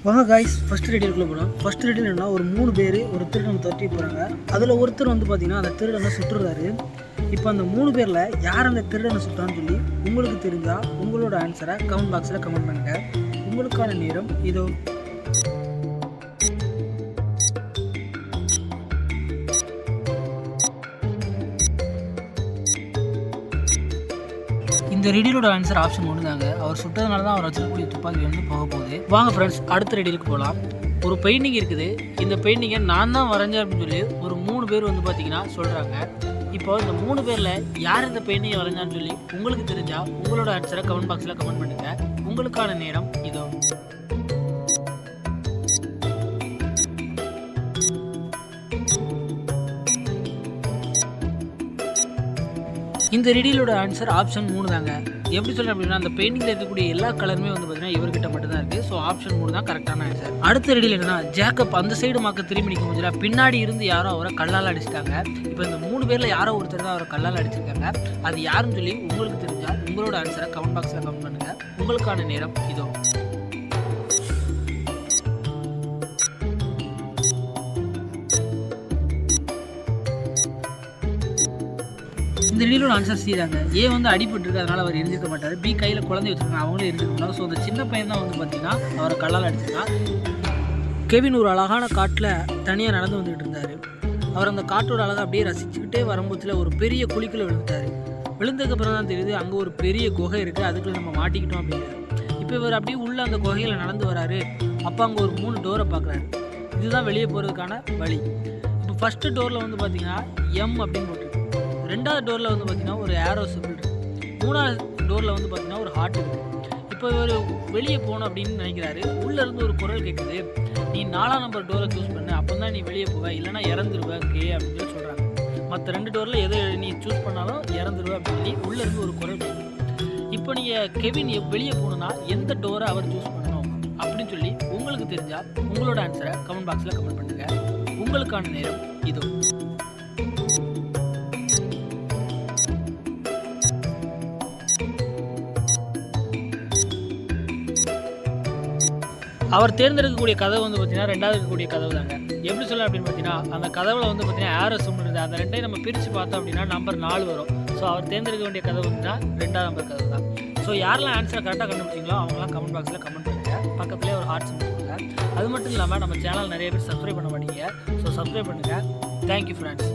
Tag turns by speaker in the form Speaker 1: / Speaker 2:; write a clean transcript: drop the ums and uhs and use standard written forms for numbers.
Speaker 1: வாங்க guys, first ரெடியிலுக்குள்ளே போகலாம். First ரெடியில் என்ன, ஒரு 3 பேர் ஒரு திருடனை தட்டி போகிறாங்க. அதில் ஒருத்தர் வந்து பார்த்தீங்கன்னா அந்த திருடனை சுட்டுறாரு. இப்போ அந்த 3 பேரில் யார் அந்த திருடனை சுட்டான்னு சொல்லி உங்களுக்கு தெரிஞ்சால் உங்களோட ஆன்சரை கமெண்ட் பாக்ஸில் கமெண்ட் பண்ணுங்கள். உங்களுக்கான நேரம் இதோ. இந்த ரெடியோட ஆன்சர் ஆப்ஷன் ஒன்று தாங்க. அவர் சுட்டதுனால தான் அவர் வச்சிருக்கக்கூடிய துப்பாக்கி வந்து போக போகுது. வாங்க ஃப்ரெண்ட்ஸ், அடுத்த ரெடியிலுக்கு போகலாம். ஒரு பெயிண்டிங் இருக்குது. இந்த பெயிண்டிங்கை நான் தான் வரைஞ்சேன் அப்படின்னு சொல்லி ஒரு 3 பேர் வந்து பார்த்தீங்கன்னா சொல்கிறாங்க. இப்போ இந்த 3 பேரில் யார் இந்த பெயிண்டிங்கை வரைஞ்சான்னு சொல்லி உங்களுக்கு தெரிஞ்சால் உங்களோட ஆன்சரை கமெண்ட் பாக்ஸில் கமெண்ட் பண்ணுங்கள். உங்களுக்கான நேரம் இதோ. இந்த ரெடியிலோட ஆன்சர் ஆப்ஷன் 3 தாங்க. எப்படி சொல்கிறேன் அப்படின்னா, அந்த பெயிண்டிங்கில் இருக்கக்கூடிய எல்லா கலருமே வந்து பார்த்தீங்கன்னா இவர்கிட்ட மட்டும் தான் இருக்குது. ஸோ ஆப்ஷன் 3 தான் கரெக்டான ஆன்சர். அடுத்த ரெடியில் என்னன்னா, ஜேக்கப் அந்த சைடு மாக்க திரும்பி நிற்கும் போது பின்னாடி இருந்து யாரோ அவரை கல்லால் அடிச்சிட்டாங்க. இப்போ இந்த 3 பேரில் யாரோ ஒருத்தர் தான் அவரை கல்லால் அடிச்சிருக்காங்க. அது யாருன்னு சொல்லி உங்களுக்கு தெரிஞ்சால் உங்களோட ஆன்சரை கமெண்ட் பாக்ஸில் கமெண்ட் பண்ணுங்கள். உங்களுக்கான நேரம் இதோ. இந்த ரெடியோட ஆன்சர் சி தாங்க. ஏ வந்து அடிபட்டுருக்கு, அதனால் அவர் எரிஞ்சிருக்க மாட்டார். பி கையில் குழந்தை வச்சுருக்காங்க, அவங்களும் எரிஞ்சிருக்க மாட்டாங்க. ஸோ அந்த சின்ன பையன் தான் வந்து பார்த்தீங்கன்னா அவரை கல்லால் அடிச்சிருக்கான். கெவின் ஒரு அழகான காட்டில் தனியாக நடந்து வந்துகிட்டு இருந்தார். அவர் அந்த காட்டோட அழகாக அப்படியே ரசிச்சுக்கிட்டே வரும்போதில் ஒரு பெரிய குழிக்குள்ளே விழுந்துட்டார். விழுந்ததுக்கப்புறம் தான் தெரியுது அங்கே ஒரு பெரிய குகை இருக்குது, அதுக்குள்ளே நம்ம மாட்டிக்கிட்டோம் அப்படிங்கிறது. இப்போ இவர் அப்படியே உள்ளே அந்த குகையில் நடந்து வராரு. அப்போ அங்கே ஒரு 3 டோரை பார்க்குறாரு. இதுதான் வெளியே போகிறதுக்கான வழி. இப்போ ஃபஸ்ட்டு டோரில் வந்து பார்த்தீங்கன்னா எம் அப்படின்னு போட்டிருக்கு. 2வது டோரில் வந்து பார்த்தீங்கன்னா ஒரு ஏரோ சிம்பிள் இருக்குது. 3வது டோரில் வந்து பார்த்தீங்கன்னா ஒரு ஹார்ட் இருக்குது. இப்போ இவர் வெளியே போகணும் அப்படின்னு நினைக்கிறாரு. உள்ளேருந்து ஒரு குரல் கேட்குது, நீ 4ஆம் நம்பர் டோரை சூஸ் பண்ணு, அப்போ தான் நீ வெளியே போவ, இல்லைனா இறந்துருவேன் கே அப்படின்னு சொல்லி சொல்கிறாங்க. மற்ற 2 டோரில் எதை நீ சூஸ் பண்ணாலும் இறந்துருவேன் அப்படின்னு சொல்லி உள்ளேருந்து ஒரு குரல் கேட்குது. இப்போ நீங்கள் கெவின் வெளியே போகணுன்னா எந்த டோரை அவர் சூஸ் பண்ணணும் அப்படின்னு சொல்லி உங்களுக்கு தெரிஞ்சால் உங்களோட ஆன்சரை கமெண்ட் பாக்ஸில் கமெண்ட் பண்ணுங்கள். உங்களுக்கான நேரம் இதோ. அவர் தேர்ந்தெடுக்கக்கூடிய கதவு வந்து பார்த்தீங்கன்னா 2வது இருக்கக்கூடிய கதவு தாங்க. எப்படி சொல்ல அப்படின்னு பார்த்தீங்கன்னா, அந்த கதவுல வந்து பார்த்தீங்கன்னா ஏரோ சிம்பிள் இருக்குது. அந்த 2ஐயும் நம்ம பிரித்து பார்த்தோம் அப்படின்னா நம்பர் 4 வரும். ஸோ அவர் தேர்ந்தெடுக்க வேண்டிய கதவு வந்துன்னா 2ஆம் நம்பர் கதவு தான். ஸோ யாரெல்லாம் ஆன்சரை கரெக்டாக கண்டுபிடிச்சிங்களோ அவங்களாம் கமெண்ட் பாக்ஸில் கமெண்ட் பண்ணுங்கள். பக்கத்துலேயே ஒரு ஹார்ட் சிம்பிள் கொடுங்க. அது மட்டும் இல்லாமல் நம்ம சேனல் நிறைய பேர் சப்ஸ்கிரைப் பண்ண மாட்டீங்க. ஸோ சப்ஸ்கிரைப் பண்ணுங்கள். Thank you friends.